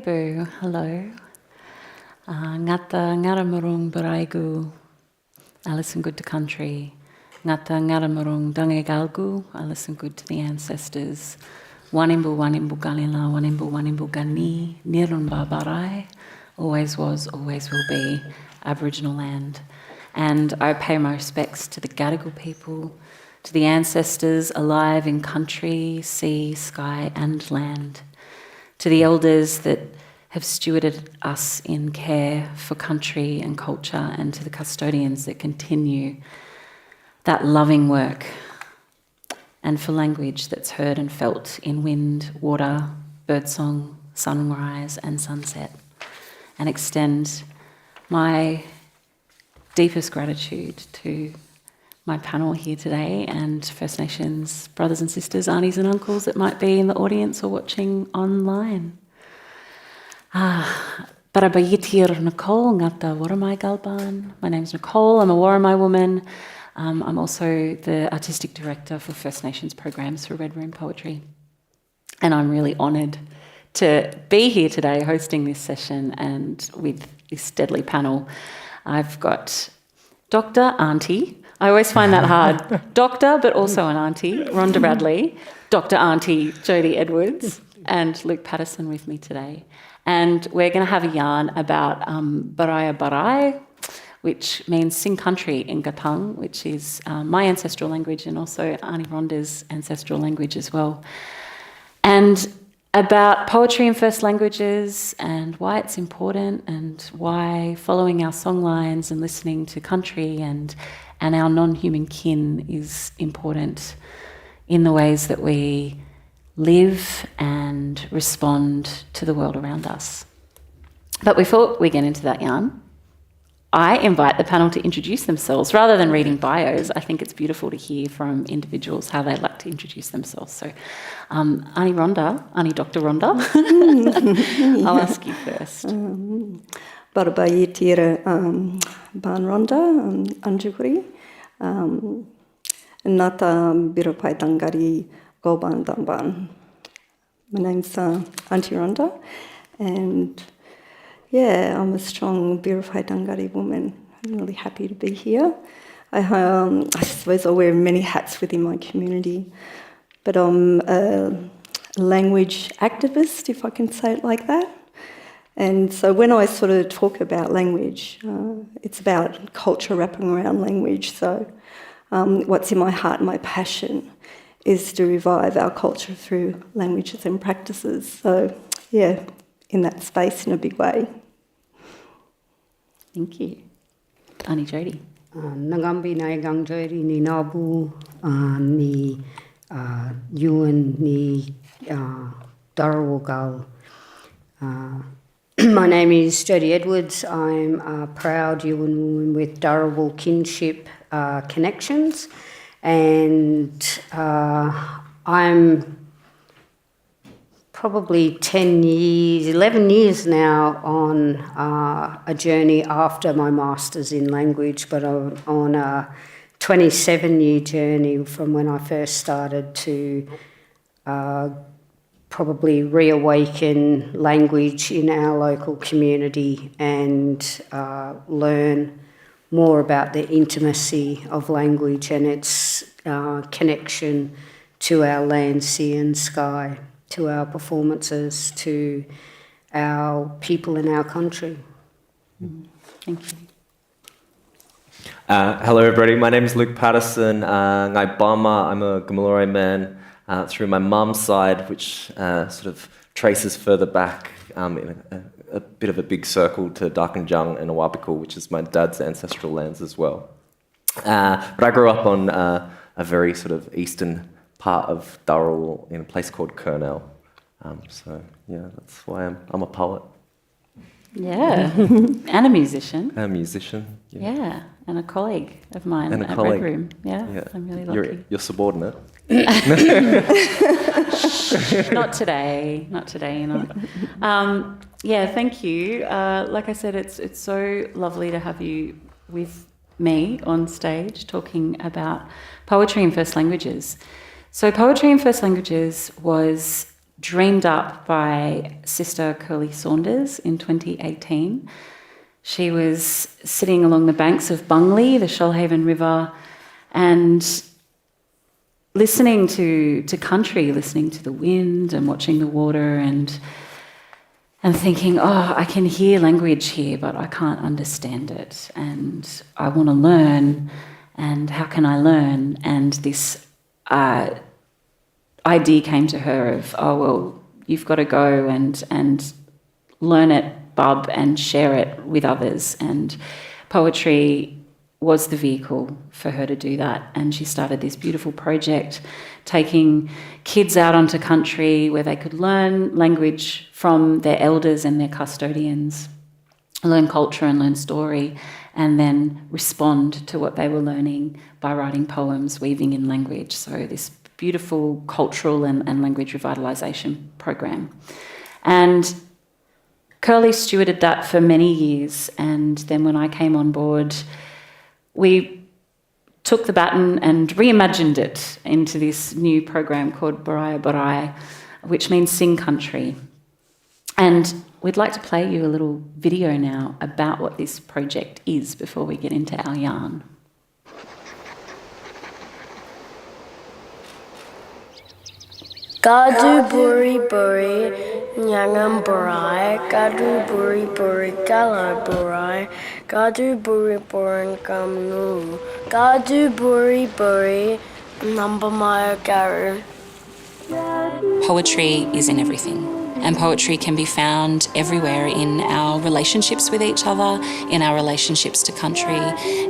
Boo, hello. Ngata ngaramurung baraigu, I listen good to country. Ngata ngaramurung dangegalgu, I listen good to the ancestors. Wanimbu galila, wanimbu gani, Nirunba Barai, always was, always will be, Aboriginal land. And I pay my respects to the Gadigal people, to the ancestors alive in country, sea, sky and land, to the elders that have stewarded us in care for country and culture, and to the custodians that continue that loving work, and for language that's heard and felt in wind, water, birdsong, sunrise and sunset, and extend my deepest gratitude to my panel here today and First Nations brothers and sisters, aunties and uncles that might be in the audience or watching online. Barabayitir Nicole, ngata Waramai Galban. My name's Nicole, I'm a Waramai woman. I'm also the Artistic Director for First Nations programs for Red Room Poetry. And I'm really honoured to be here today hosting this session and with this deadly panel. I've got Dr. Auntie, I always find that hard, Doctor but also an Auntie, Rhonda Radley, Dr. Auntie Jodi Edwards and Luke Patterson with me today. And we're going to have a yarn about Baraya Barray, which means sing country in Gatang, which is my ancestral language and also Auntie Rhonda's ancestral language as well. And about poetry in first languages and why it's important and why following our songlines and listening to country and our non-human kin is important in the ways that we live and respond to the world around us. But before we get into that yarn, I invite the panel to introduce themselves. Rather than reading bios, I think it's beautiful to hear from individuals how they'd like to introduce themselves. So, Auntie Rhonda, Auntie Dr. Rhonda, I'll ask you first. Barabayitira Ban Rhonda, Anjukuri, Nata Birupai Dangari Goban Damban. My name's Auntie Rhonda, and yeah, I'm a strong Birufai Dangari woman. I'm really happy to be here. I suppose I wear many hats within my community, but I'm a language activist, if I can say it like that. And so when I sort of talk about language, it's about culture wrapping around language. So what's in my heart, my passion, is to revive our culture through languages and practices. So yeah, in that space in a big way. Thank you. Auntie Jodi. Nagambi Naigang Jodi ni Nabu ni Yuan ni Darwogal. My name is Jodi Edwards. I'm a proud Yuan woman with Darawal kinship connections, and I'm probably 11 years now on a journey after my Masters in Language, but on a 27-year journey from when I first started to probably reawaken language in our local community and learn more about the intimacy of language and its connection to our land, sea and sky, to our performances, to our people in our country. Thank you. Hello everybody, my name is Luke Patterson. Ngai Bama, I'm a Gamilaraay man through my mum's side, which sort of traces further back in a bit of a big circle to Darkinjung and Awabakal, which is my dad's ancestral lands as well. But I grew up on a very sort of eastern part of Darawal in a place called Kurnell. So yeah, that's why I'm a poet. Yeah, and a musician. A musician. Yeah, and a colleague of mine and a at colleague. Red Room. Yeah, I'm really lucky. You're subordinate. Not today, you know. Yeah, thank you. Like I said, it's so lovely to have you with me on stage talking about poetry in first languages. So poetry in first languages was dreamed up by Sister Curly Saunders in 2018. She was sitting along the banks of Bungley, the Shoalhaven River, and listening to country, listening to the wind and watching the water and thinking, oh, I can hear language here, but I can't understand it. And I want to learn, and how can I learn? And this idea came to her of, oh, well, you've got to go and learn it, bub, and share it with others. And poetry was the vehicle for her to do that. And she started this beautiful project, taking kids out onto country where they could learn language from their elders and their custodians, learn culture and learn story, and then respond to what they were learning by writing poems, weaving in language. So this beautiful cultural and language revitalisation program. And Curly stewarded that for many years, and then when I came on board, we took the baton and reimagined it into this new program called Baraya Barray, which means sing country. And we'd like to play you a little video now about what this project is before we get into our yarn. Gadu buri buri, nyangam burai, gadu buri buri, gala burai, gadu buri buri, gamnu, gadu buri buri, numbamaya garu. Poetry is in everything. And poetry can be found everywhere in our relationships with each other, in our relationships to country,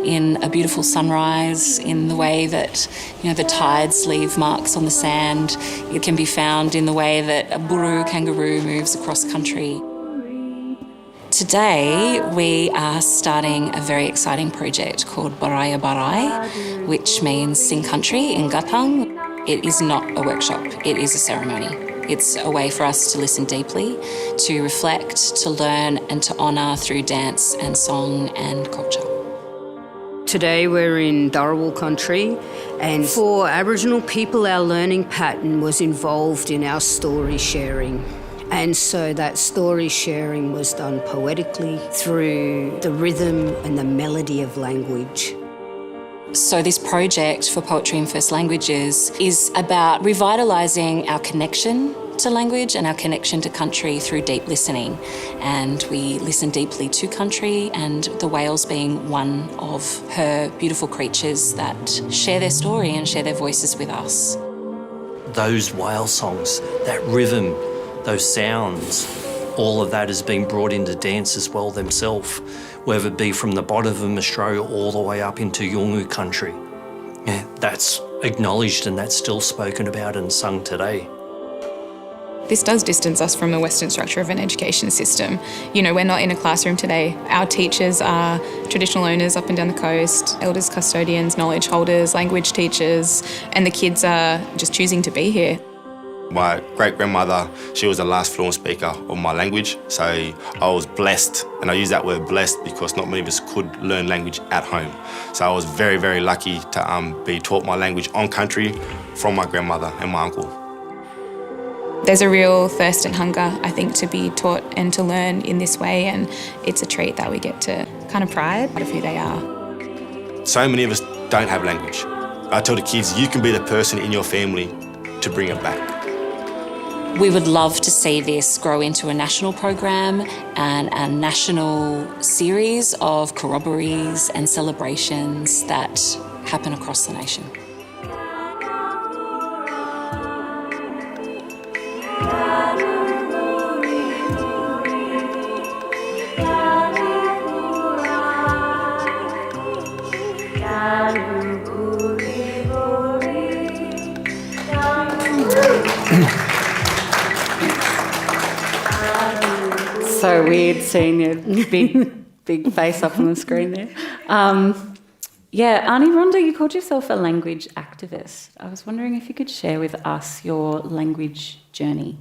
in a beautiful sunrise, in the way that, the tides leave marks on the sand. It can be found in the way that a buru kangaroo moves across country. Today, we are starting a very exciting project called Baraya Barray, which means sing country in Gatang. It is not a workshop, it is a ceremony. It's a way for us to listen deeply, to reflect, to learn and to honour through dance and song and culture. Today we're in Dharawal country, and for Aboriginal people our learning pattern was involved in our story sharing. And so that story sharing was done poetically through the rhythm and the melody of language. So this project for Poetry in First Languages is about revitalising our connection to language and our connection to country through deep listening. And we listen deeply to country, and the whales being one of her beautiful creatures that share their story and share their voices with us. Those whale songs, that rhythm, those sounds, all of that is being brought into dance as well themselves, whether it be from the bottom of Australia all the way up into Yolngu country. Yeah, that's acknowledged and that's still spoken about and sung today. This does distance us from the Western structure of an education system. We're not in a classroom today. Our teachers are traditional owners up and down the coast, elders, custodians, knowledge holders, language teachers, and the kids are just choosing to be here. My great-grandmother, she was the last fluent speaker of my language, so I was blessed, and I use that word blessed because not many of us could learn language at home. So I was very, very lucky to be taught my language on country from my grandmother and my uncle. There's a real thirst and hunger, I think, to be taught and to learn in this way, and it's a treat that we get to kind of pride out of who they are. So many of us don't have language. I tell the kids, you can be the person in your family to bring it back. We would love to see this grow into a national program and a national series of corroborees and celebrations that happen across the nation. So weird seeing your big face up on the screen there. Auntie Rhonda, you called yourself a language activist. I was wondering if you could share with us your language journey.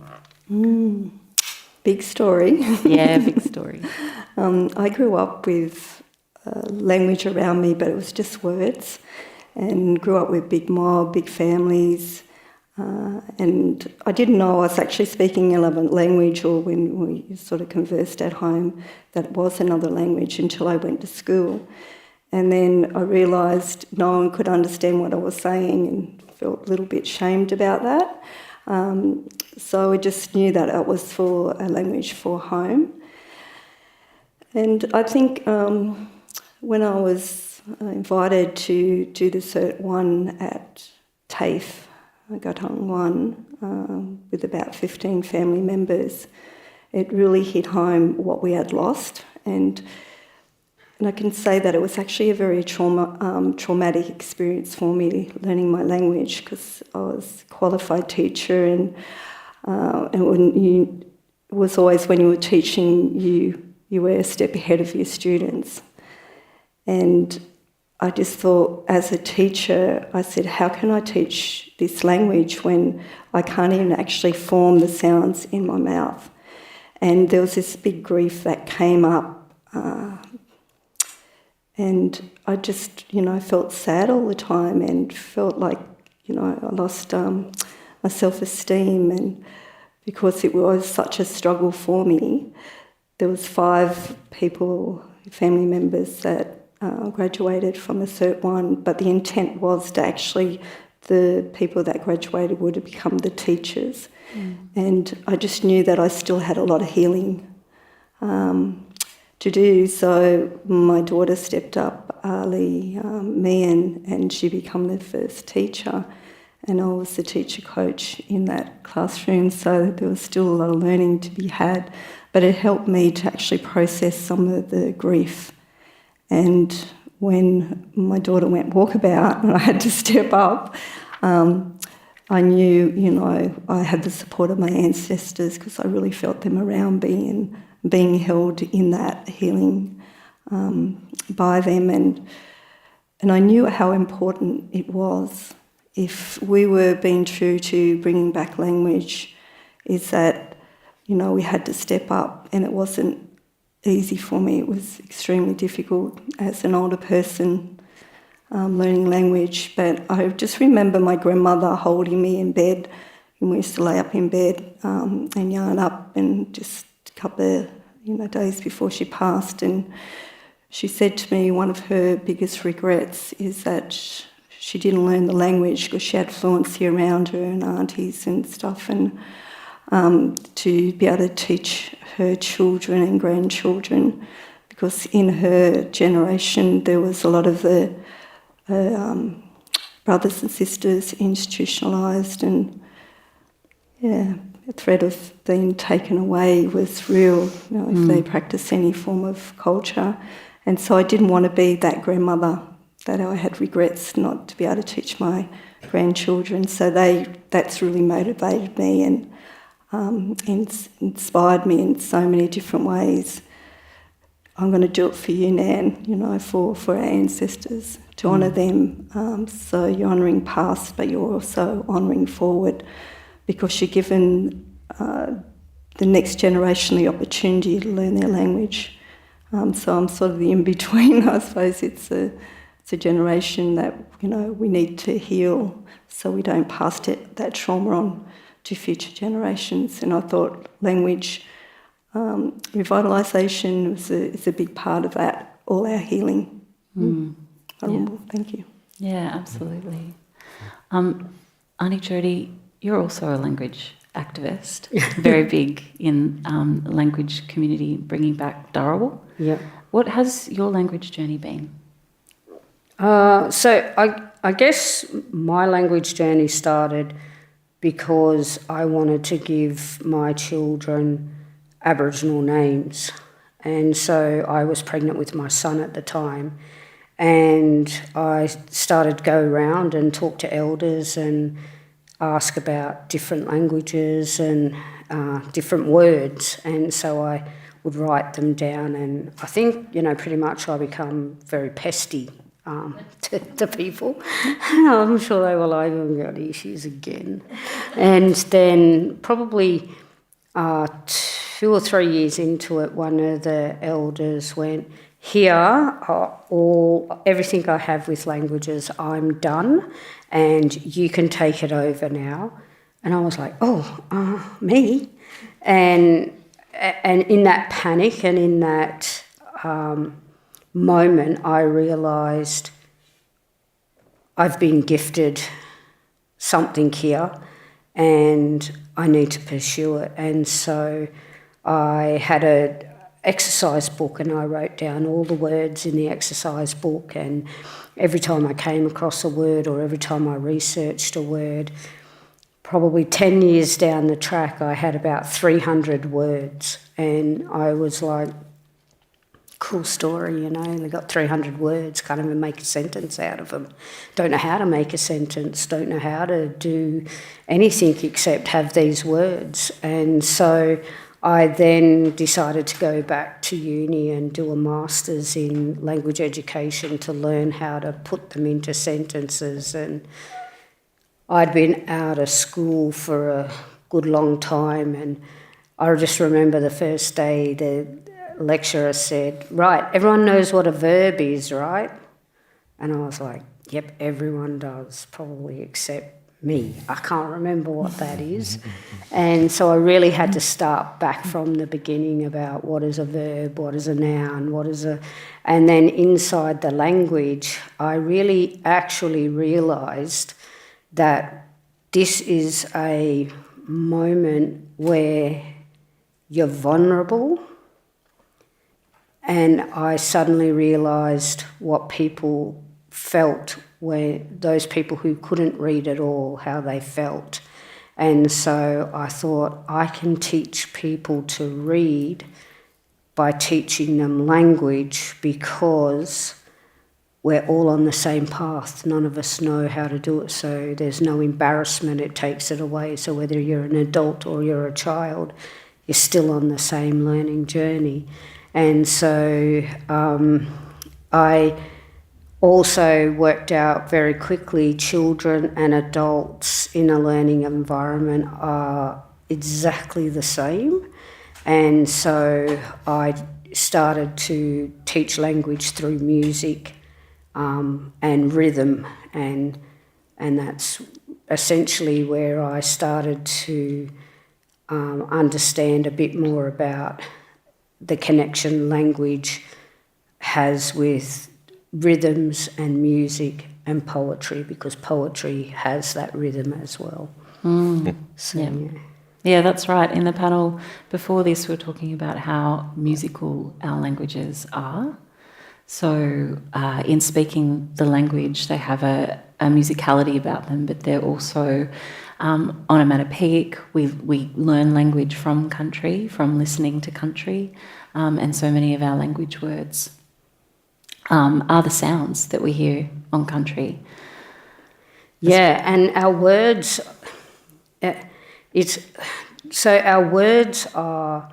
Big story. Yeah, big story. I grew up with language around me, but it was just words, and grew up with big mob, big families. And I didn't know I was actually speaking another language, or when we sort of conversed at home, that it was another language until I went to school. And then I realised no one could understand what I was saying and felt a little bit shamed about that. So I just knew that it was for a language for home. And I think when I was invited to do the Cert 1 at TAFE, Gatong 1, with about 15 family members, it really hit home what we had lost. And I can say that it was actually a very traumatic experience for me, learning my language, because I was a qualified teacher, and it was always when you were teaching, you were a step ahead of your students. And I just thought, as a teacher, I said, how can I teach this language when I can't even actually form the sounds in my mouth? And there was this big grief that came up. And I just, felt sad all the time and felt like, I lost my self-esteem. And because it was such a struggle for me, there was 5 people, family members, that graduated from the Cert 1, but the intent was to actually, the people that graduated would become the teachers. And I just knew that I still had a lot of healing to do. So my daughter stepped up, Ali, me, and she became the first teacher. And I was the teacher coach in that classroom, so there was still a lot of learning to be had. But it helped me to actually process some of the grief. And when my daughter went walkabout and I had to step up, I knew, I had the support of my ancestors, because I really felt them around me and being held in that healing by them. And I knew how important it was. If we were being true to bringing back language, is that, we had to step up, and it wasn't easy for me. It was extremely difficult as an older person learning language. But I just remember my grandmother holding me in bed, and we used to lay up in bed and yarn up, and just a couple of days before she passed, and she said to me one of her biggest regrets is that she didn't learn the language because she had fluency around her and aunties and stuff, and to be able to teach her children and grandchildren, because in her generation there was a lot of the brothers and sisters institutionalised, and the threat of being taken away was real, if they practice any form of culture. And so I didn't want to be that grandmother, that I had regrets not to be able to teach my grandchildren. So that's really motivated me and inspired me in so many different ways. I'm going to do it for you, Nan, for our ancestors, to honour them. So you're honouring past, but you're also honouring forward, because you're given the next generation the opportunity to learn their language. So I'm sort of the in-between, I suppose. It's a generation that, we need to heal so we don't pass that trauma on to future generations. And I thought language revitalisation is a big part of that, all our healing. Thank you. Yeah, absolutely. Auntie Jodi, you're also a language activist, very big in the language community, bringing back Dharawal. Yeah. What has your language journey been? So I guess my language journey started because I wanted to give my children Aboriginal names. And so I was pregnant with my son at the time, and I started to go around and talk to elders and ask about different languages and different words. And so I would write them down, and I think, pretty much I become very pesty to people. I'm sure they were like, oh God, here she is again. And then probably 2 or 3 years into it, one of the elders went, here, everything I have with languages, I'm done, and you can take it over now. And I was like, me? And in that panic and in that moment, I realised I've been gifted something here and I need to pursue it. And so I had an exercise book and I wrote down all the words in the exercise book, and every time I came across a word or every time I researched a word, probably 10 years down the track, I had about 300 words, and I was like, cool story, they got 300 words, can't even make a sentence out of them. Don't know how to make a sentence, don't know how to do anything except have these words. And so I then decided to go back to uni and do a master's in language education to learn how to put them into sentences. And I'd been out of school for a good long time, and I just remember the first day the lecturer said, right, everyone knows what a verb is, right? And I was like, yep, everyone does, probably except me. I can't remember what that is. And so I really had to start back from the beginning about what is a verb, what is a noun, and then inside the language, I really actually realised that this is a moment where you're vulnerable. And I suddenly realised what people felt, where those people who couldn't read at all, how they felt. And so I thought, I can teach people to read by teaching them language, because we're all on the same path. None of us know how to do it, so there's no embarrassment, it takes it away. So whether you're an adult or you're a child, you're still on the same learning journey. And so I also worked out very quickly, children and adults in a learning environment are exactly the same. And so I started to teach language through music and rhythm, and that's essentially where I started to understand a bit more about the connection language has with rhythms and music and poetry, because poetry has that rhythm as well. So, yeah, that's right. In the panel before this, we were talking about how musical our languages are. So in speaking the language, they have a musicality about them, but they're also onomatopoeic. We learn language from country, from listening to country, and so many of our language words are the sounds that we hear on country. Yeah, and our words, our words are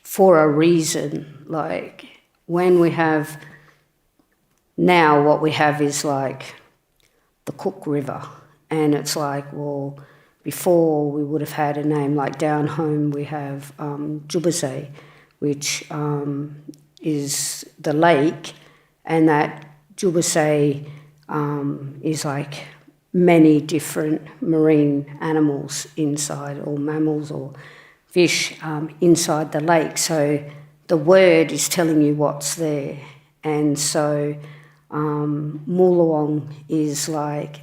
for a reason. Like when we have, now what we have is like the Cook River, and it's like, well, before we would have had a name like down home we have Jubasay, which is the lake, and that Jubasay is like many different marine animals inside, or mammals or fish inside the lake. So the word is telling you what's there. And so Mulawong is like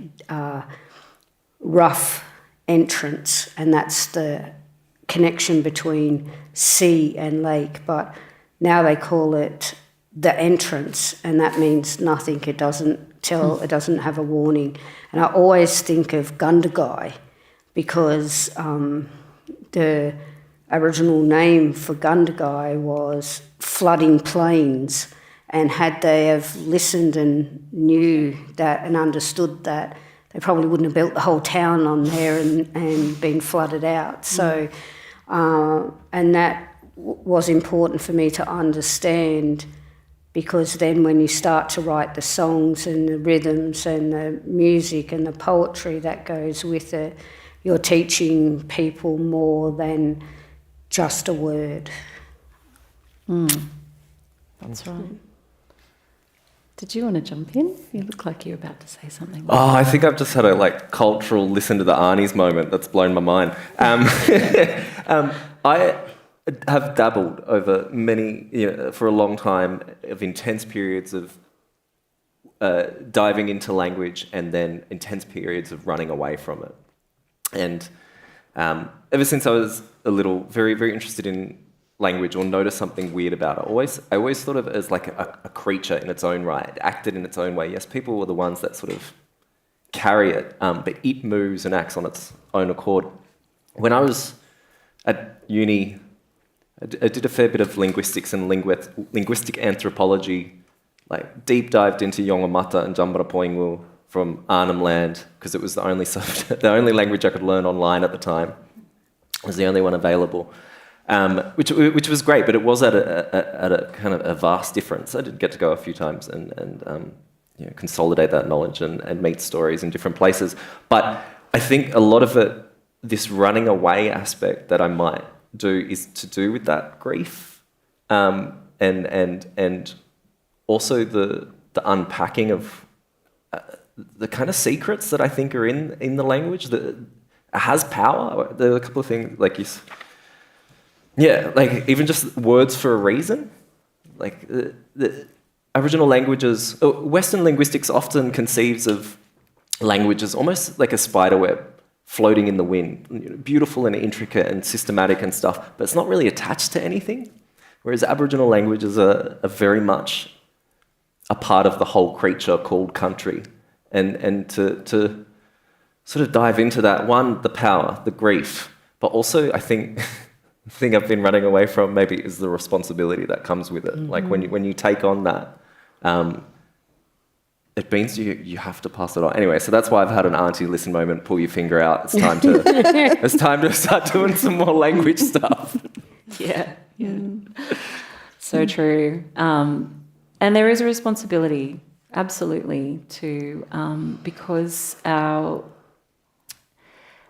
rough entrance, and that's the connection between sea and lake. But now they call it the entrance, and that means nothing. It doesn't tell, it doesn't have a warning. And I always think of Gundagai, because the original name for Gundagai was flooding plains, and had they have listened and knew that and understood that, they probably wouldn't have built the whole town on there and been flooded out. So, and that was important for me to understand, because then when you start to write the songs and the rhythms and the music and the poetry that goes with it, you're teaching people more than just a word. That's right. Did you want to jump in? You look like you're about to say something. Oh, I think I've just had a cultural listen to the Arnies moment that's blown my mind. I have dabbled over for a long time of intense periods of diving into language and then intense periods of running away from it. And ever since I was a little, very, very interested in language or noticed something weird about it, I always thought of it as like a creature in its own right. It acted in its own way. Yes, people were the ones that sort of carry it, but it moves and acts on its own accord. When I was at uni, I did a fair bit of linguistics and linguistic anthropology, like deep dived into Yongamata and Djambara from Arnhem Land, because it was the only language I could learn online at the time. It was the only one available. Which was great, but it was at a kind of a vast difference. I did get to go a few times and consolidate that knowledge and meet stories in different places. But I think a lot of it, this running away aspect that I might do, is to do with that grief, and also the unpacking of the kind of secrets that I think are in the language that has power. There are a couple of things even just words for a reason. Like the Aboriginal languages, Western linguistics often conceives of language as almost like a spider web floating in the wind, beautiful and intricate and systematic and stuff, but it's not really attached to anything. Whereas Aboriginal languages are very much a part of the whole creature called country. And to sort of dive into that, one, the power, the grief, but also I think the thing I've been running away from maybe is the responsibility that comes with it. Mm-hmm. Like when you take on that, it means you have to pass it on. Anyway, so that's why I've had an auntie listen moment, pull your finger out. It's time to start doing some more language stuff. Yeah. So true. And there is a responsibility, absolutely, to because our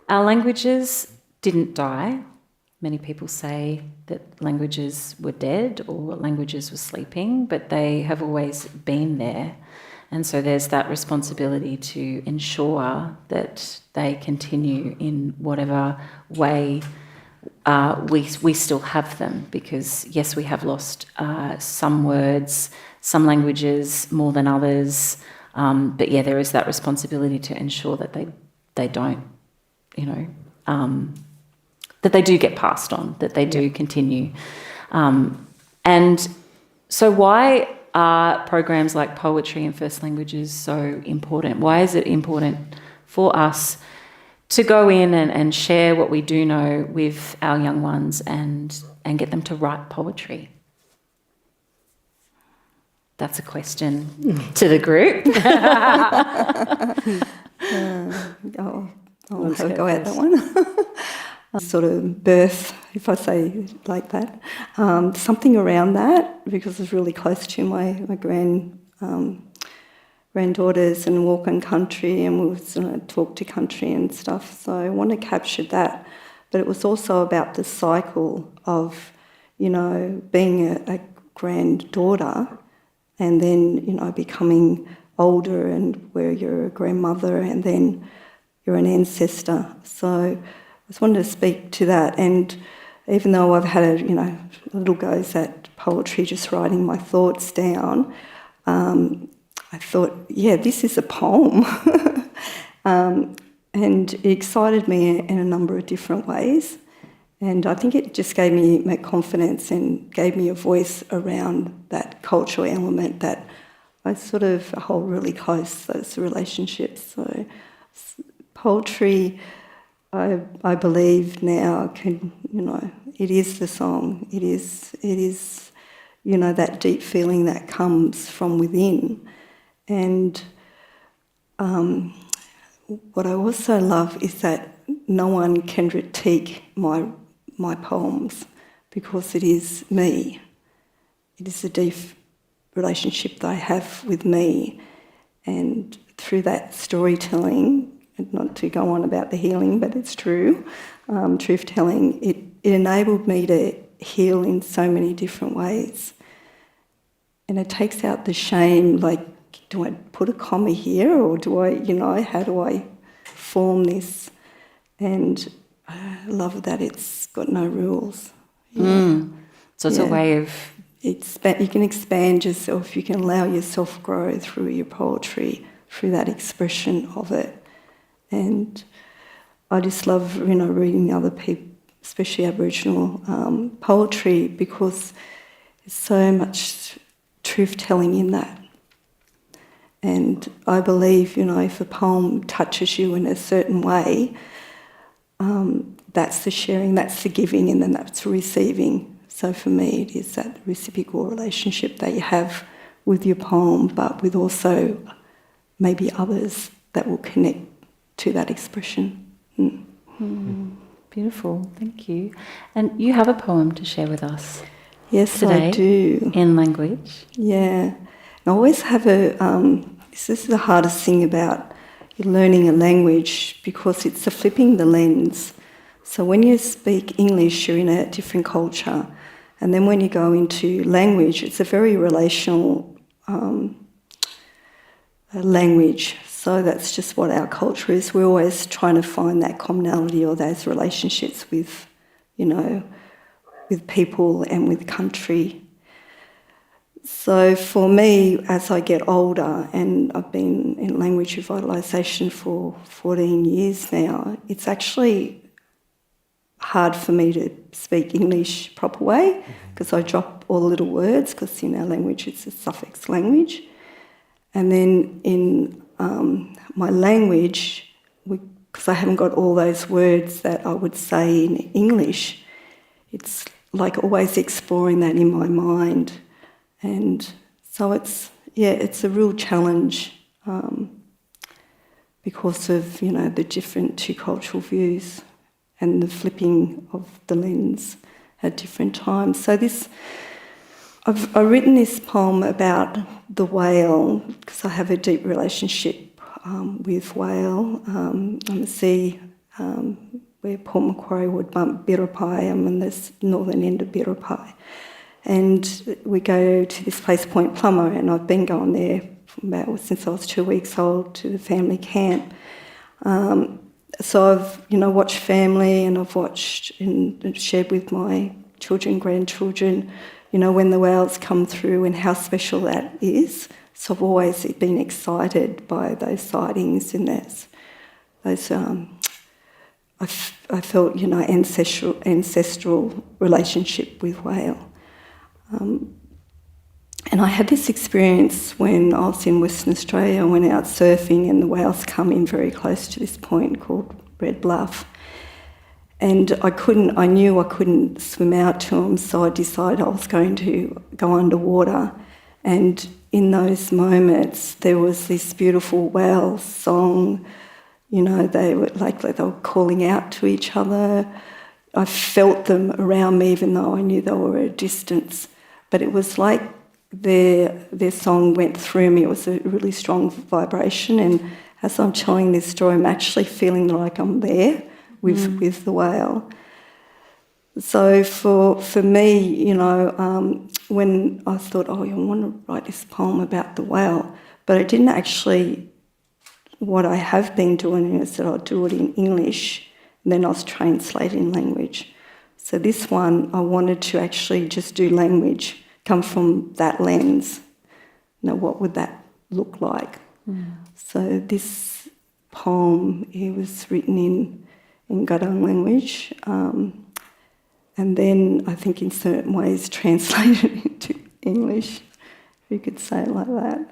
languages didn't die. Many people say that languages were dead or languages were sleeping, but they have always been there. And so there's that responsibility to ensure that they continue in whatever way we still have them, because, yes, we have lost some words, some languages more than others, but, yeah, there is that responsibility to ensure that they don't, that they do get passed on, that they do continue. And so why are programs like poetry and first languages so important? Why is it important for us to go in and share what we do know with our young ones and get them to write poetry? That's a question to the group. I'll have a go at that one. Sort of birth, if I say it like that, something around that, because it's really close to my granddaughters and walk on country, and we would talk to country and stuff. So I want to capture that, but it was also about the cycle of, being a granddaughter, and then becoming older, and where you're a grandmother, and then you're an ancestor. So I just wanted to speak to that, and even though I've had little goes at poetry, just writing my thoughts down, I thought, yeah, this is a poem, and it excited me in a number of different ways, and I think it just gave me my confidence and gave me a voice around that cultural element that I sort of hold really close, those relationships. So poetry, I believe now can, it is the song. It is, that deep feeling that comes from within. And what I also love is that no one can critique my poems, because it is me. It is a deep relationship that I have with me, and through that storytelling, and not to go on about the healing, but it's true, truth-telling, it enabled me to heal in so many different ways. And it takes out the shame, like do I put a comma here, or do I, how do I form this? And I love that it's got no rules. So it's a way of... You can expand yourself, you can allow yourself grow through your poetry, through that expression of it. And I just love, reading other people, especially Aboriginal poetry, because there's so much truth-telling in that. And I believe, if a poem touches you in a certain way, that's the sharing, that's the giving, and then that's the receiving. So for me, it is that reciprocal relationship that you have with your poem, but with also maybe others that will connect to that expression. Beautiful, thank you. And you have a poem to share with us. Yes, today, I do. In language. Yeah. I always have this is the hardest thing about learning a language, because it's flipping the lens. So when you speak English, you're in a different culture. And then when you go into language, it's a very relational language. So that's just what our culture is. We're always trying to find that commonality or those relationships with, with people and with country. So for me, as I get older, and I've been in language revitalisation for 14 years now, it's actually hard for me to speak English proper way, because I drop all the little words, because in our language it's a suffix language. And then in my language, because I haven't got all those words that I would say in English, it's like always exploring that in my mind. And so it's a real challenge because of, the different two cultural views and the flipping of the lens at different times. So I've written this poem about the whale, because I have a deep relationship with whale. I'm a sea where Port Macquarie would bump Biripai. I'm in this northern end of Biripai. And we go to this place, Point Plummer, and I've been going there since I was 2 weeks old, to the family camp. So I've, watched family, and I've watched and shared with my children, grandchildren, when the whales come through and how special that is. So I've always been excited by those sightings and those I felt, ancestral relationship with whale. And I had this experience when I was in Western Australia. I went out surfing, and the whales come in very close to this point called Red Bluff. And I knew I couldn't swim out to them, so I decided I was going to go underwater. And in those moments, there was this beautiful whale song. They were calling out to each other. I felt them around me, even though I knew they were at a distance. But it was like their song went through me. It was a really strong vibration. And as I'm telling this story, I'm actually feeling like I'm there with the whale. So for me, when I thought, I want to write this poem about the whale, but I didn't actually. What I have been doing is that I'll do it in English, and then I'll translate in language. So this one, I wanted to actually just do language, come from that lens. What would that look like? So this poem, it was written in Gadang language, and then I think in certain ways translated into English, if you could say it like that.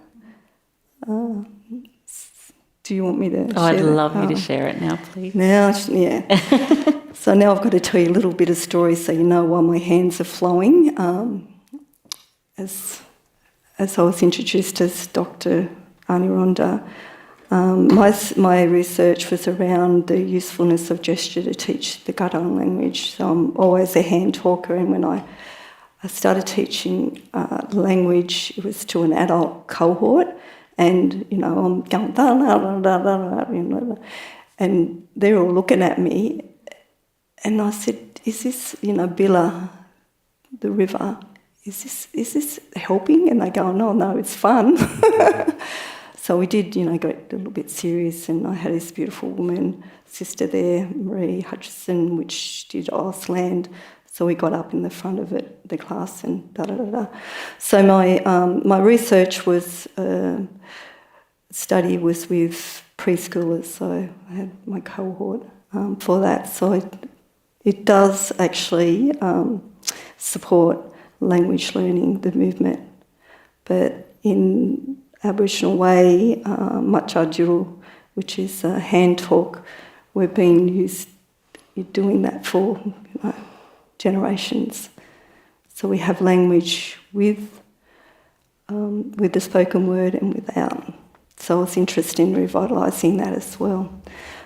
Do you want me to share I'd that? love you to share it now, please. Now, yeah. So now I've got to tell you a little bit of story so you know why my hands are flowing. As I was introduced as Dr. Ani Rhonda, my research was around the usefulness of gesture to teach the Gadang language. So I'm always a hand talker, and when I started teaching language, it was to an adult cohort. And, I'm going, da, da, da, da, da, and they're all looking at me. And I said, is this, Billa, the river is this helping? And they go, no, it's fun. So we did, get a little bit serious, and I had this beautiful woman, sister there, Marie Hutchison, which did Ausland. So we got up in the front of the class and da-da-da-da. So my research was, study was with preschoolers, so I had my cohort for that. So it does actually support language learning, the movement. But in Aboriginal way, Matchajuru, which is hand talk, we've been doing that for generations. So we have language with the spoken word and without. So it's interested in revitalising that as well.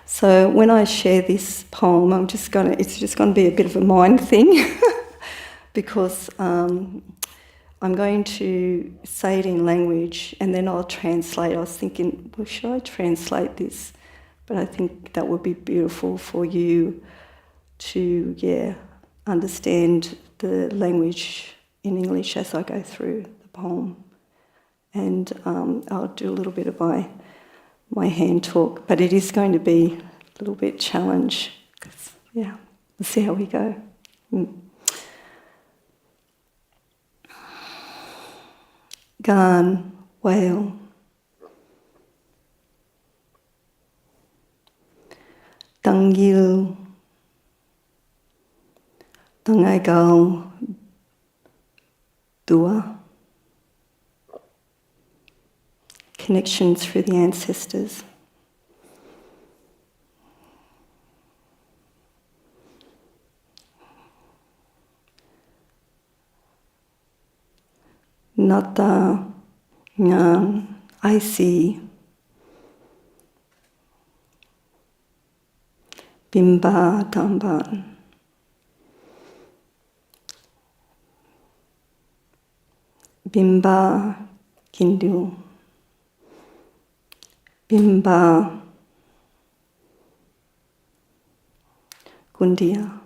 So when I share this poem, it's just going to be a bit of a mind thing because I'm going to say it in language and then I'll translate. I was thinking, well, should I translate this? But I think that would be beautiful for you to, understand the language in English as I go through the poem. And I'll do a little bit of my hand talk, but it is going to be a little bit challenge. We'll see how we go. Gan, whale. Tangil, Tangaigal, Dua. Connections through the ancestors. Nata, Nyan, I see. Bimba, Tamban. Bimba, Kindu. Bimba, Gundia.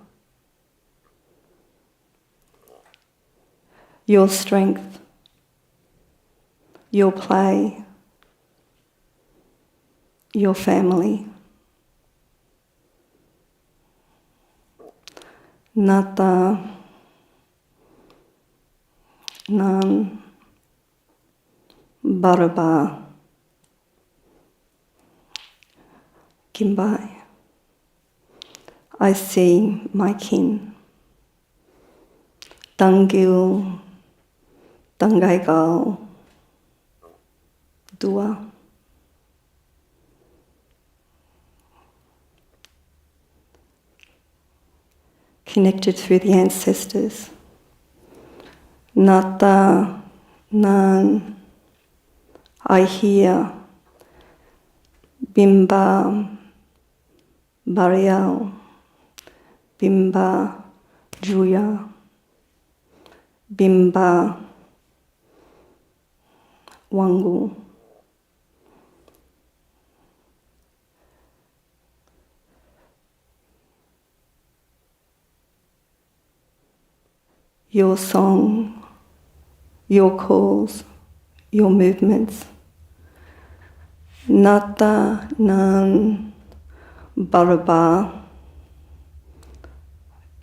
Your strength, your play, your family. Nata, Nan, Baraba. Kimbai. I see my kin. Tangil, Tangaigal, Dua. Connected through the ancestors. Nata, Nan, I hear. Bimba, Baraya, Bimba, Juya, Bimba, Wangu. Your song, your calls, your movements. Nata, Nan, Baraba,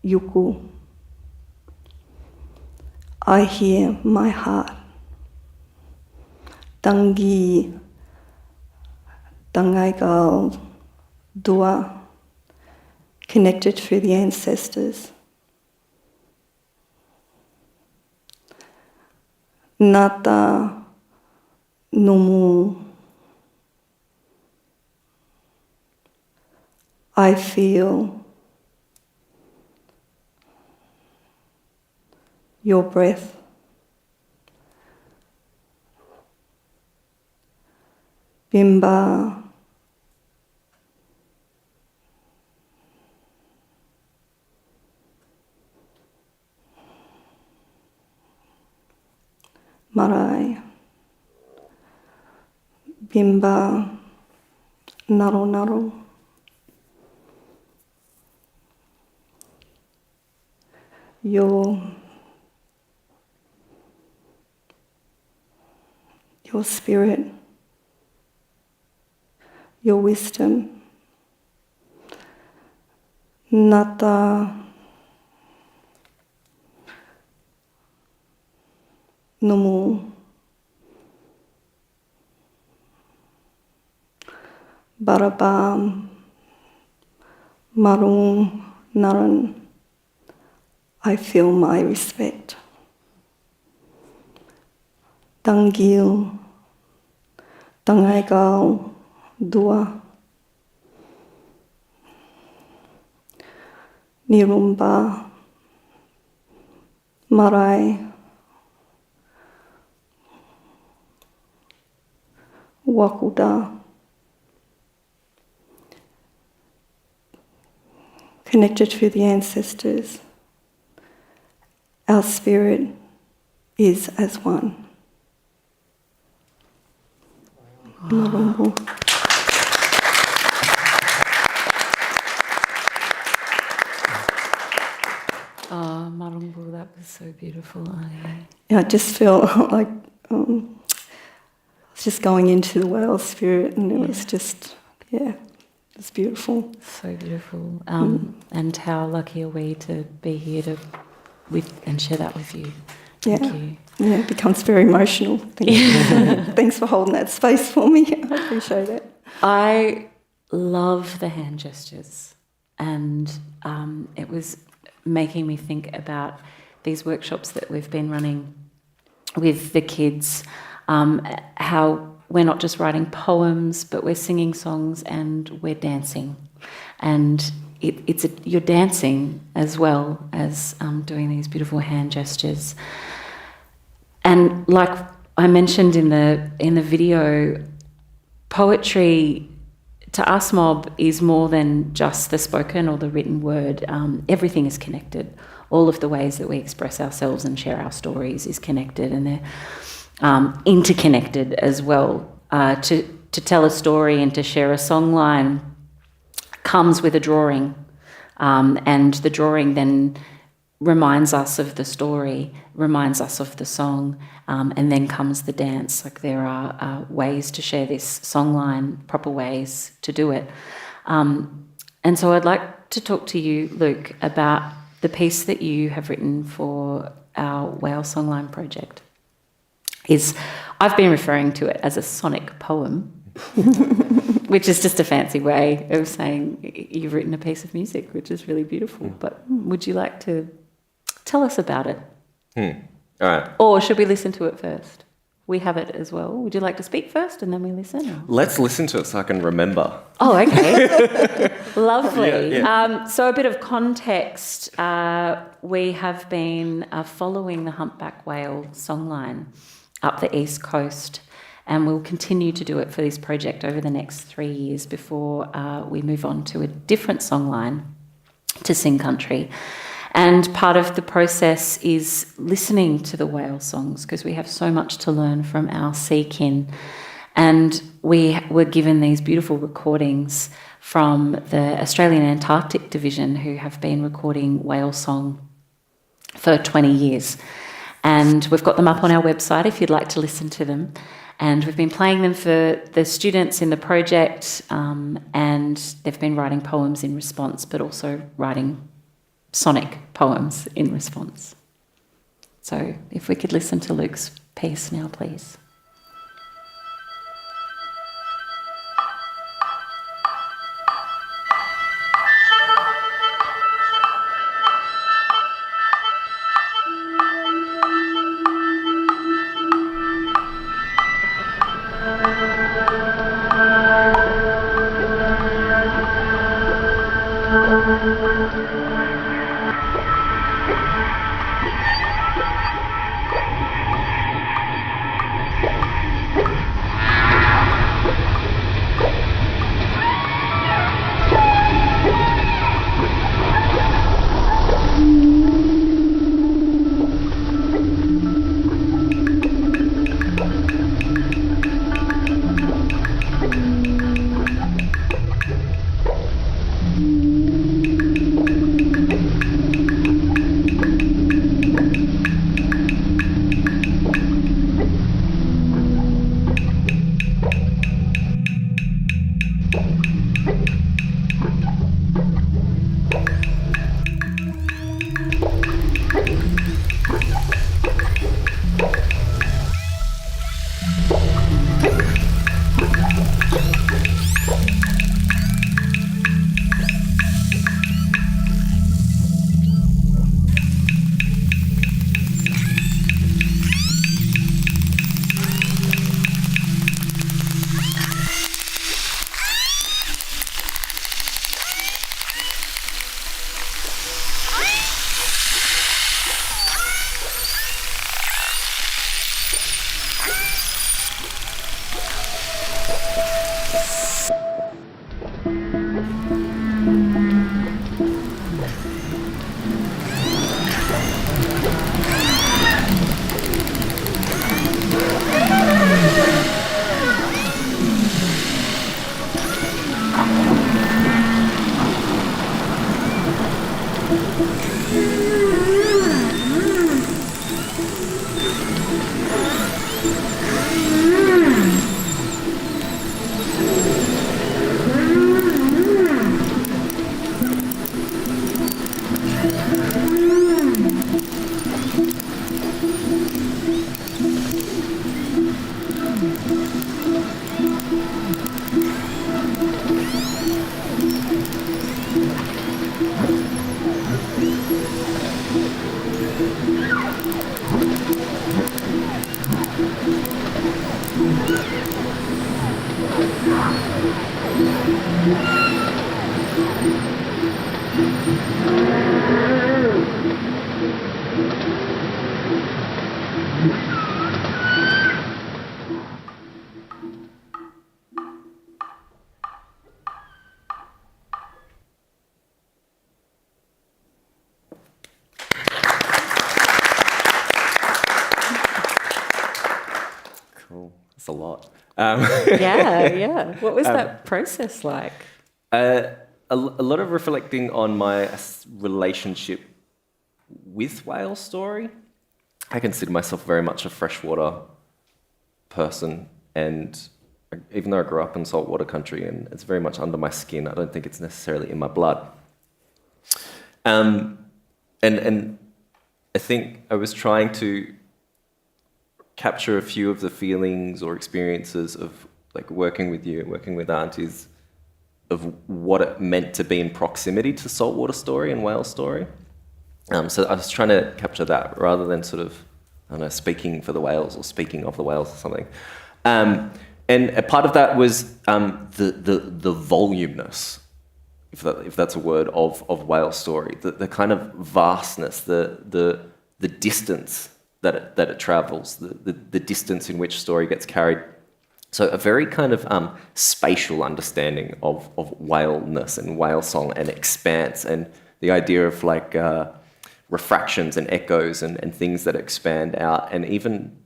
Yuku. I hear my heart. Tangi, Tangaigal, Dua, connected through the ancestors. Nata, Numu. I feel your breath. Bimba, Marae, Bimba, Naro Naro. Your your spirit, your wisdom. Nata numu barabam marung naran. I feel my respect. Tangil, tangaigal, dua. Nirumba, Marai, Wakuda. Connected to the ancestors, our spirit is as one. Marumbu. Oh, Marumbu, that was so beautiful. Yeah, I just felt like I was just going into the whale spirit, and it was just, yeah, it was beautiful. So beautiful. And how lucky are we to be here and share that with you. Thank you. Yeah, it becomes very emotional. Thanks for holding that space for me. I appreciate it. I love the hand gestures, and it was making me think about these workshops that we've been running with the kids, how we're not just writing poems, but we're singing songs and we're dancing. And you're dancing as well as doing these beautiful hand gestures. And like I mentioned in the video, poetry to us mob is more than just the spoken or the written word. Everything is connected. All of the ways that we express ourselves and share our stories is connected, and they're interconnected as well. To tell a story and to share a songline comes with a drawing, and the drawing then reminds us of the story, reminds us of the song, and then comes the dance. Like, there are ways to share this songline, proper ways to do it. And so I'd like to talk to you, Luke, about the piece that you have written for our Whale Songline project. I've been referring to it as a sonic poem, which is just a fancy way of saying you've written a piece of music, which is really beautiful. But would you like to tell us about it? All right. Or should we listen to it first? We have it as well. Would you like to speak first and then we listen? Or? Let's listen to it so I can remember. Oh, okay. Lovely. Yeah. So a bit of context. We have been following the humpback whale songline up the East Coast, and we'll continue to do it for this project over the next 3 years before we move on to a different songline to sing country. And part of the process is listening to the whale songs, because we have so much to learn from our sea kin. And we were given these beautiful recordings from the Australian Antarctic Division, who have been recording whale song for 20 years. And we've got them up on our website if you'd like to listen to them. And we've been playing them for the students in the project, and they've been writing poems in response, but also writing sonic poems in response. So if we could listen to Luke's piece now, please. Cool. That's a lot. Yeah. What was that process like? A lot of reflecting on my relationship with whale story. I consider myself very much a freshwater person, and even though I grew up in saltwater country and it's very much under my skin, I don't think it's necessarily in my blood. And I think I was trying to capture a few of the feelings or experiences of like working with you, working with aunties, of what it meant to be in proximity to saltwater story and whale story. So I was trying to capture that rather than sort of, I don't know, speaking for the whales or speaking of the whales or something. And a part of that was the volumeness, if that's a word, of whale story, the kind of vastness, the distance that it travels, the distance in which story gets carried. So a very kind of spatial understanding of whaleness and whale song and expanse, and the idea of like refractions and echoes and things that expand out, and even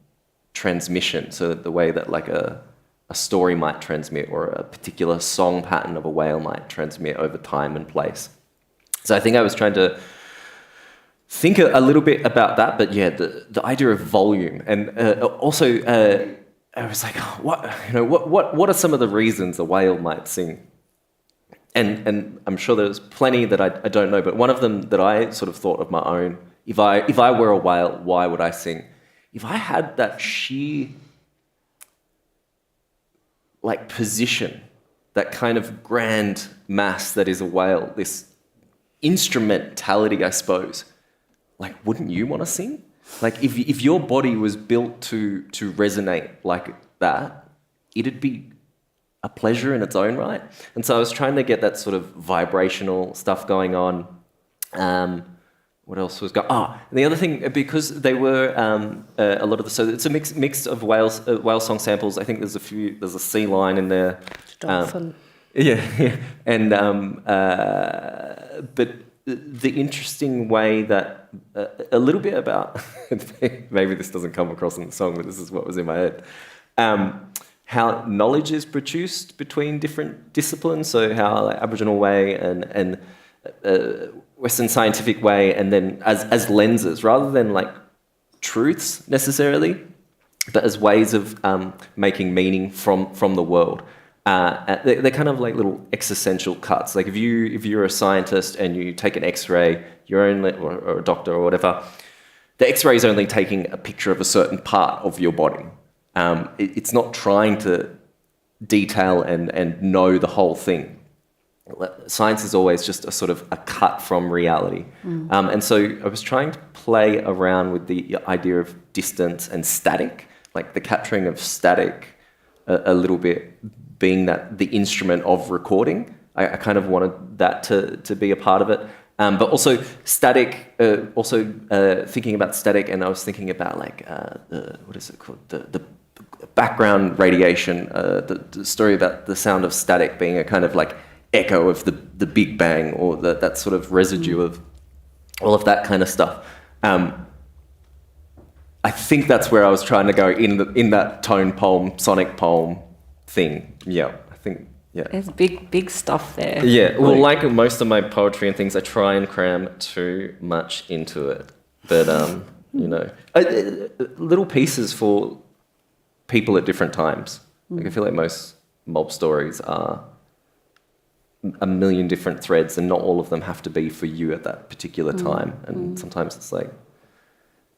transmission, so the way that like a story might transmit or a particular song pattern of a whale might transmit over time and place. So I think I was trying to think a little bit about that, but yeah, the idea of volume, and also I was like, what are some of the reasons a whale might sing? And I'm sure there's plenty that I don't know, but one of them that I sort of thought of my own, if I were a whale, why would I sing? If I had that sheer like position, that kind of grand mass that is a whale, this instrumentality, I suppose, like, wouldn't you want to sing? Like, if your body was built to resonate like that, it'd be a pleasure in its own right. And so I was trying to get that sort of vibrational stuff going on. What else was going on? And the other thing, because they were a lot of so it's a mix of whale song samples. I think there's a sea lion in there. Dolphin. Yeah. And but the interesting way that a little bit about maybe this doesn't come across in the song, but this is what was in my head. How knowledge is produced between different disciplines. So how like, Aboriginal way and Western scientific way, and then as lenses, rather than like truths necessarily, but as ways of making meaning from the world. They're kind of like little existential cuts. Like if you're a scientist and you take an X-ray, you're only or a doctor or whatever, the X-ray is only taking a picture of a certain part of your body. It's not trying to detail and know the whole thing. Science is always just a sort of a cut from reality. And so I was trying to play around with the idea of distance and static, like the capturing of static a little bit, being that the instrument of recording. I kind of wanted that to be a part of it. But also static, thinking about static, and I was thinking about like, what is it called? The background radiation, the story about the sound of static being a kind of like echo of the Big Bang, or that sort of residue of all of that kind of stuff. I think that's where I was trying to go in that tone poem, sonic poem thing. Yeah, I think, yeah. There's big stuff there. Yeah, well, like most of my poetry and things, I try and cram too much into it. But, you know, little pieces for people at different times. Like, I feel like most mob stories are a million different threads, and not all of them have to be for you at that particular time. And sometimes it's like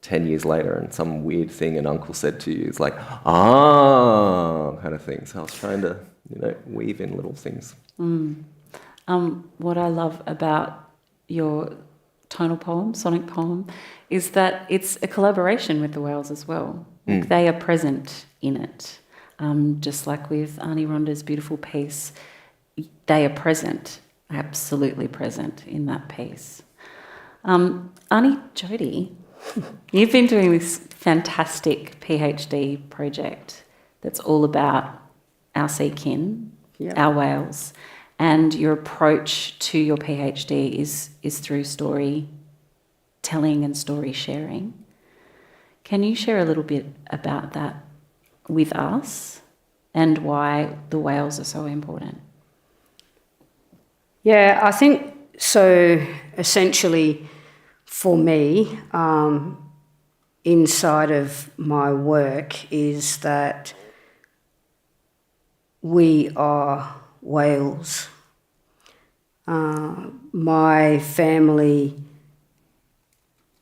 10 years later and some weird thing an uncle said to you is like, kind of thing. So I was trying to, you know, weave in little things. What I love about your tonal poem, sonic poem, is that it's a collaboration with the whales as well. Like, they are present in it. Just like with Auntie Rhonda's beautiful piece, they are present, absolutely present in that piece. Auntie Jodi, you've been doing this fantastic PhD project that's all about our sea kin, our whales, and your approach to your PhD is through story telling and story sharing. Can you share a little bit about that with us and why the whales are so important? Yeah, I think so. Essentially, for me, inside of my work is that we are whales. My family,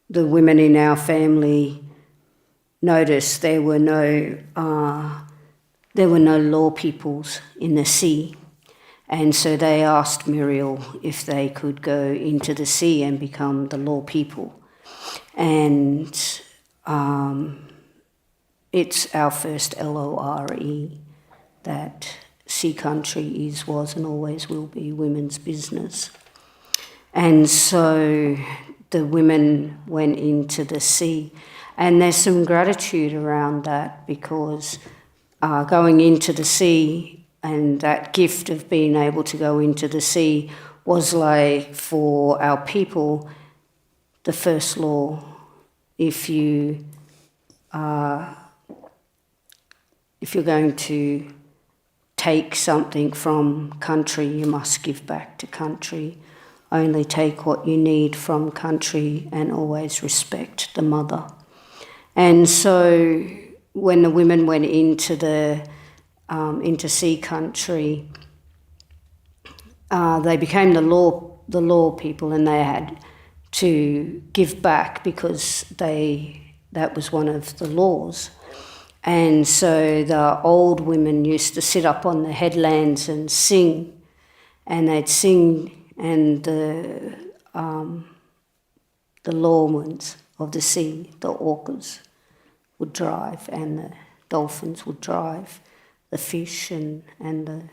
the women in our family, noticed there were no law peoples in the sea. And so they asked Muriel if they could go into the sea and become the law people. And it's our first LORE, that sea country is, was and always will be women's business. And so the women went into the sea. And there's some gratitude around that, because going into the sea and that gift of being able to go into the sea was like, for our people, the first law. If you're going to take something from country, you must give back to country. Only take what you need from country and always respect the mother. And so when the women went into into sea country, they became the law people, and they had to give back because that was one of the laws. And so the old women used to sit up on the headlands and sing, and they'd sing, and the lawmans of the sea, the orcas, would drive, and the dolphins would drive the fish and the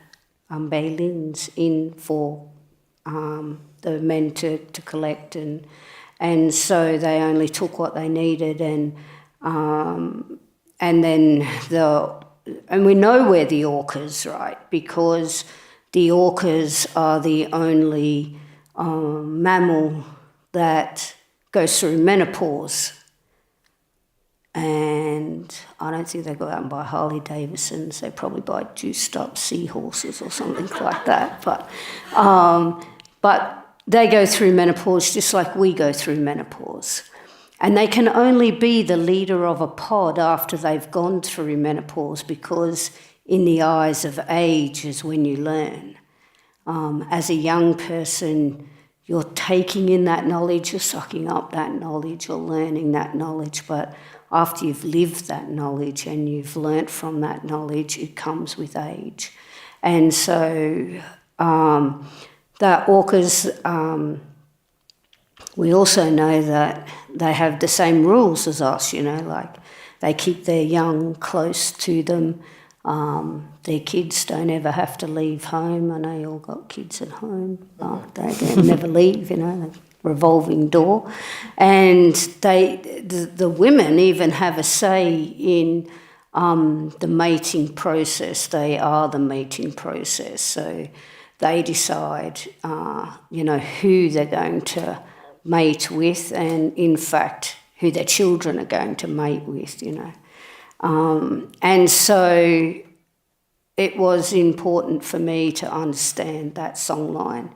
baleen in for the men to collect, and so they only took what they needed, and then and we know we're the orcas, right? Because the orcas are the only mammal that goes through menopause. And I don't think they go out and buy Harley Davidsons. They probably buy juiced up seahorses or something like that. But they go through menopause just like we go through menopause. And they can only be the leader of a pod after they've gone through menopause, because in the eyes of age is when you learn. As a young person, you're taking in that knowledge, you're sucking up that knowledge, you're learning that knowledge, but after you've lived that knowledge and you've learnt from that knowledge, it comes with age. And so the orcas, we also know that they have the same rules as us, you know, like they keep their young close to them. Their kids don't ever have to leave home. I know you all got kids at home. They never leave, you know, revolving door. And the women even have a say in the mating process. They are the mating process. So they decide, who they're going to mate with, and in fact, who their children are going to mate with, And so it was important for me to understand that songline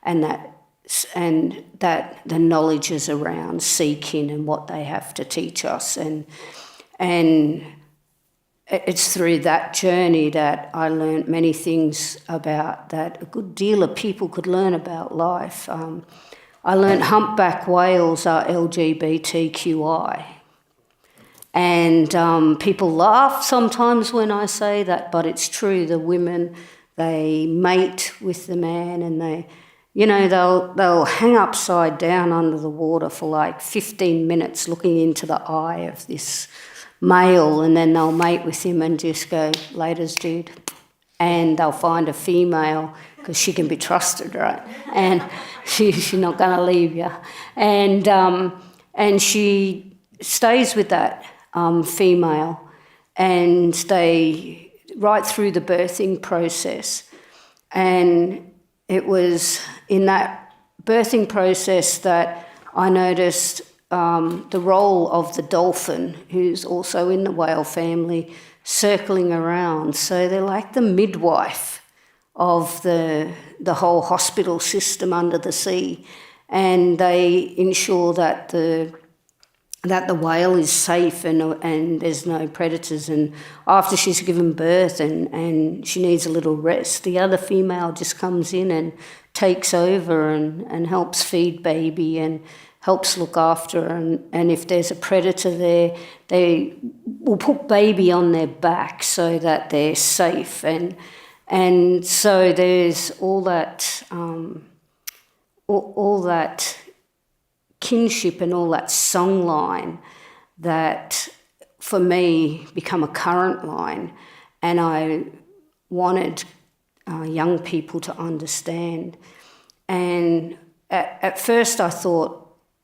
and that the knowledge is around seeking and what they have to teach us. And it's through that journey that I learnt many things about that a good deal of people could learn about life. I learnt humpback whales are LGBTQI. And people laugh sometimes when I say that, but it's true. The women, they mate with the man, and they'll hang upside down under the water for like 15 minutes looking into the eye of this male, and then they'll mate with him and just go, "Laters, dude." And they'll find a female because she can be trusted, right? And she's not going to leave you. And she stays with that female, and they right through the birthing process. And it was in that birthing process that I noticed the role of the dolphin, who's also in the whale family, circling around. So they're like the midwife of the whole hospital system under the sea, and they ensure that the whale is safe and there's no predators. And after she's given birth and she needs a little rest, the other female just comes in and takes over and helps feed baby and helps look after her. And if there's a predator there, they will put baby on their back so that they're safe. And so there's all that kinship and all that songline that for me become a current line, and I wanted young people to understand. And at first I thought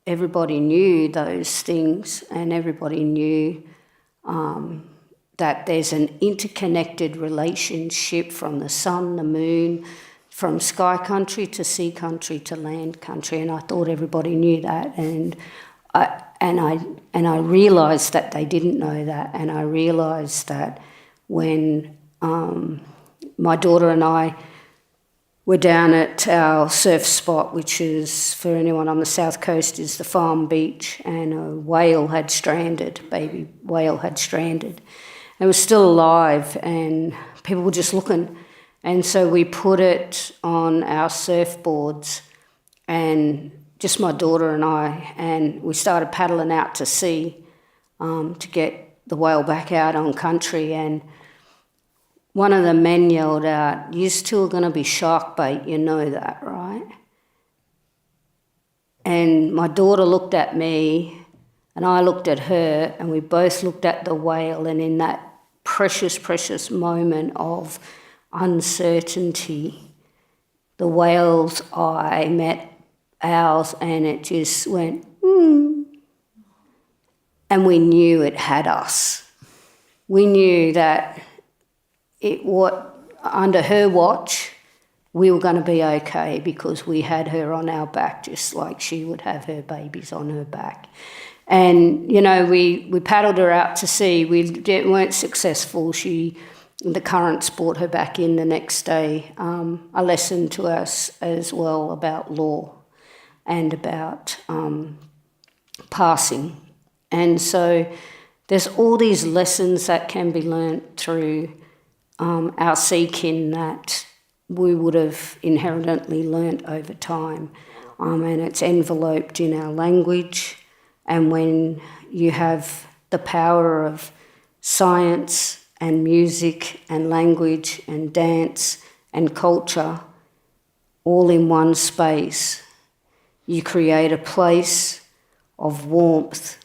everybody knew those things, and everybody knew that there's an interconnected relationship from the sun, the moon, from sky country to sea country to land country, and I thought everybody knew that, and I realised that they didn't know that, and I realised that when my daughter and I were down at our surf spot, which is, for anyone on the south coast, is the Farm Beach, and a whale had stranded, baby whale had stranded. It was still alive, and people were just looking. And so we put it on our surfboards, and just my daughter and I, and we started paddling out to sea to get the whale back out on country. And one of the men yelled out, "You two are going to be shark bait, you know that, right?" And my daughter looked at me, and I looked at her, and we both looked at the whale, and in that precious, precious moment of uncertainty, the whale's eye met ours, and it just went, and we knew it had us. We knew that under her watch, we were going to be okay, because we had her on our back just like she would have her babies on her back. And, we paddled her out to sea. We weren't successful. The currents brought her back in the next day. A lesson to us as well about law and about passing. And so there's all these lessons that can be learnt through our seeking that we would have inherently learnt over time. And it's enveloped in our language. And when you have the power of science and music and language and dance and culture all in one space, you create a place of warmth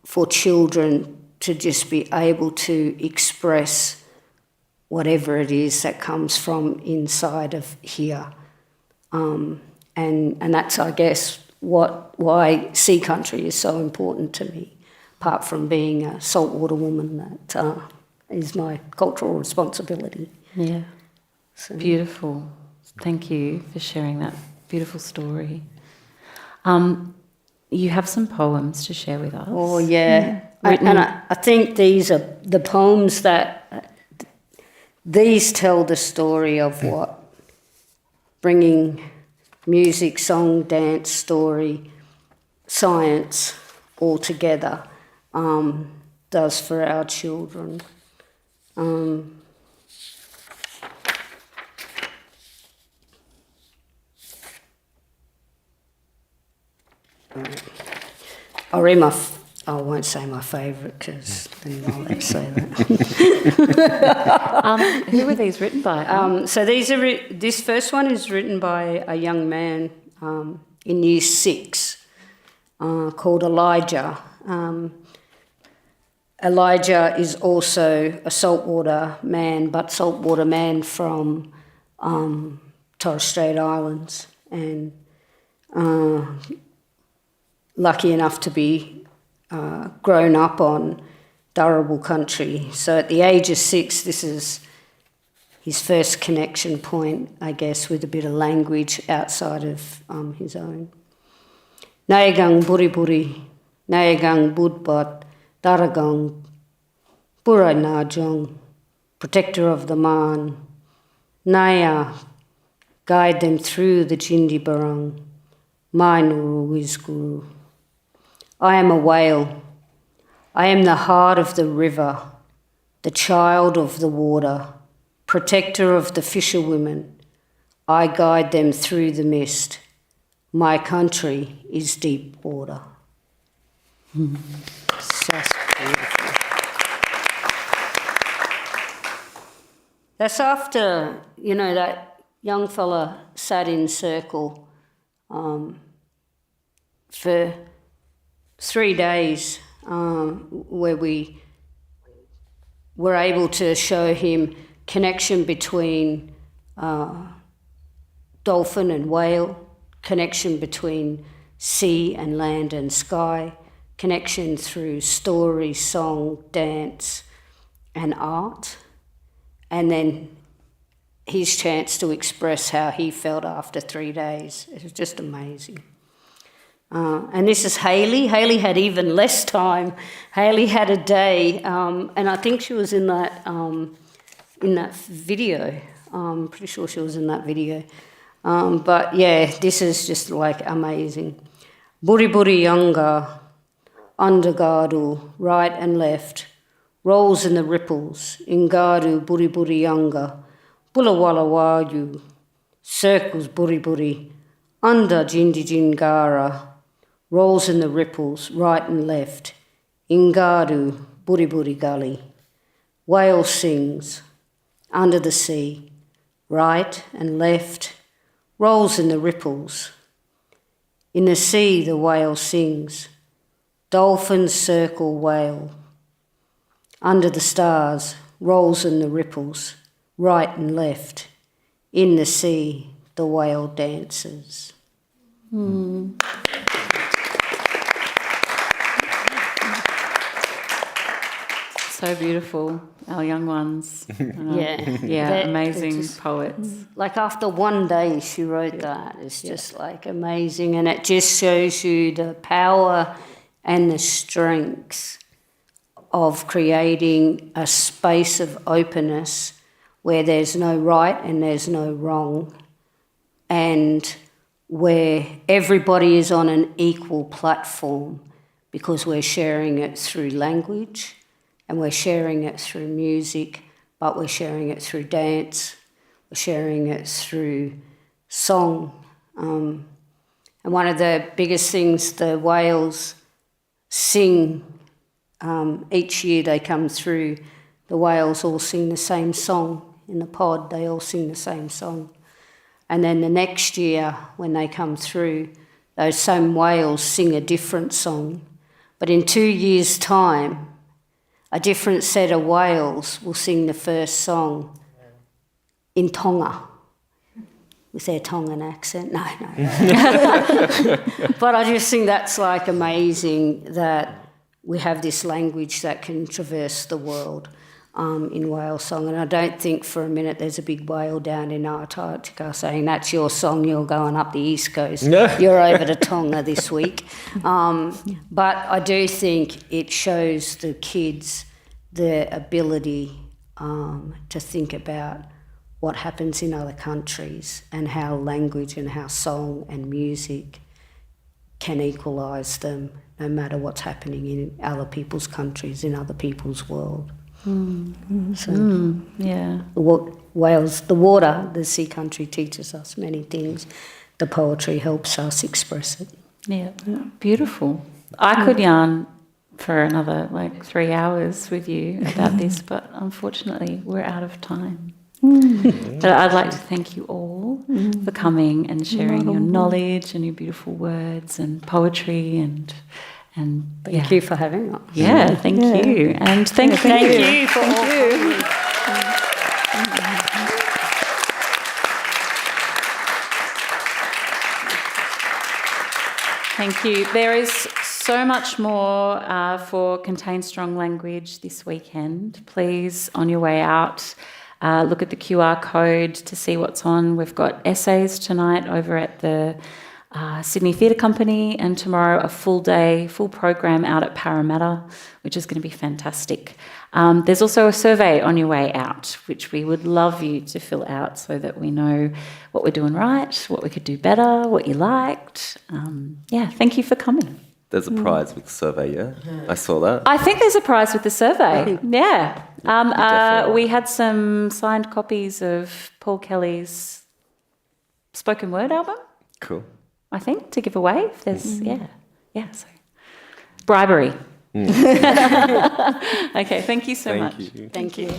for children to just be able to express whatever it is that comes from inside of here. And that's, I guess, why sea country is so important to me, apart from being a saltwater woman. That is my cultural responsibility. Yeah. Beautiful. Thank you for sharing that beautiful story. You have some poems to share with us. Oh, yeah. Written- And I think these are the poems that... These tell the story of what bringing music, song, dance, story, science all together does for our children. I'll read I won't say my favourite because then I'll say that. Who were these written by? So this first one is written by a young man in Year 6 called Elijah. Elijah is also a saltwater man, but saltwater man from Torres Strait Islands, and lucky enough to be grown up on Darrabul country. So at the age of 6, this is his first connection point, I guess, with a bit of language outside of his own. Nayagang buri buri, nayagang budbat, daragang burai najong, protector of the man. Naya, guide them through the Jindi Barang, my Nuru Wizguru. I am a whale. I am the heart of the river, the child of the water, protector of the fisherwomen. I guide them through the mist. My country is deep water. That's beautiful. That's after, that young fella sat in circle for 3 days where we were able to show him connection between dolphin and whale, connection between sea and land and sky, connection through story, song, dance and art, and then his chance to express how he felt after 3 days. It was just amazing. And this is Hayley. Hayley had even less time. Hayley had a day, and I think she was in that video. I'm pretty sure she was in that video. But yeah, this is just like amazing. Buri buri yanga, undergadu, right and left, rolls in the ripples, ingadu buri buri yanga, bulawala waju, circles buri buri, under jindi jingara, rolls in the ripples, right and left, ingadu buri buri gully, whale sings, under the sea, right and left, rolls in the ripples. In the sea the whale sings, dolphins circle whale. Under the stars, rolls in the ripples, right and left. In the sea the whale dances. So beautiful, our young ones. Yeah, amazing just, poets. Like after 1 day she wrote that. It's just like amazing, and it just shows you the power and the strength of creating a space of openness where there's no right and there's no wrong, and where everybody is on an equal platform because we're sharing it through language, and we're sharing it through music, but we're sharing it through dance, we're sharing it through song. And one of the biggest things the whales sing, each year they come through, the whales all sing the same song in the pod, they all sing the same song. And then the next year when they come through, those same whales sing a different song. But in 2 years' time, a different set of whales will sing the first song in Tonga, with their Tongan accent. No. But I just think that's like amazing that we have this language that can traverse the world. in whale song. And I don't think for a minute there's a big whale down in Antarctica saying, that's your song, you're going up the East Coast. You're over to Tonga this week. But I do think it shows the kids the ability to think about what happens in other countries and how language and how song and music can equalise them no matter what's happening in other people's countries, in other people's world. Yeah. Wales, the water, the sea country teaches us many things. The poetry helps us express it. Yeah. Beautiful. I could yarn for another 3 hours with you about this, but unfortunately we're out of time. But I'd like to thank you all for coming and sharing your knowledge and your beautiful words and poetry and Thank you for having us. Yeah, thank you. And thank you for all coming. Thank you. There is so much more for Contain Strong Language this weekend. Please, on your way out, look at the QR code to see what's on. We've got essays tonight over at the Sydney Theatre Company, and tomorrow a full program out at Parramatta, which is going to be fantastic. There's also a survey on your way out, which we would love you to fill out so that we know what we're doing right, what we could do better, what you liked. Thank you for coming. There's a prize with the survey, yeah? I saw that. I think there's a prize with the survey, yeah. Definitely. We had some signed copies of Paul Kelly's spoken word album. Cool. I think, to give away. If there's, so bribery. Okay, thank you so much. Thank you. Thank you.